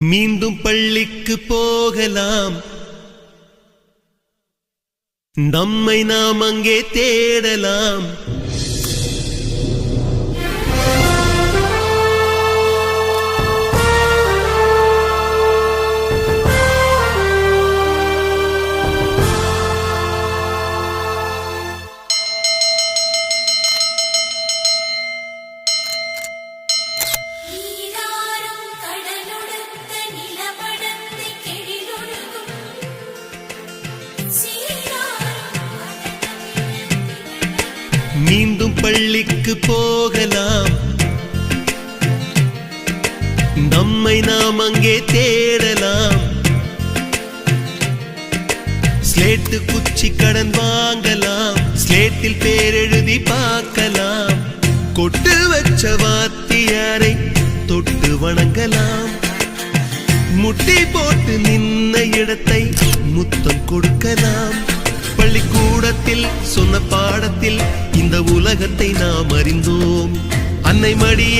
மீண்டும் பள்ளிக்கு போகலாம், நம்மை நாம் அங்கே தேடலாம். மீண்டும் பள்ளிக்கு போகலாம், நம்மை நாம் அங்கே தேடலாம். ஸ்லேட்டு குச்சி கடன் வாங்கலாம், ஸ்லேட்டில் பேர் எழுதி பார்க்கலாம். கொட்டு வச்ச வாத்தியாரை தொட்டு வணங்கலாம், முட்டி போட்டு நின்ன இடத்தை முத்தம் கொடுக்கலாம். பள்ளிக்கூடத்தில் சொன்ன பாடத்தில் இந்த உலகத்தை நாம் அறிந்தோம். அன்னை மடி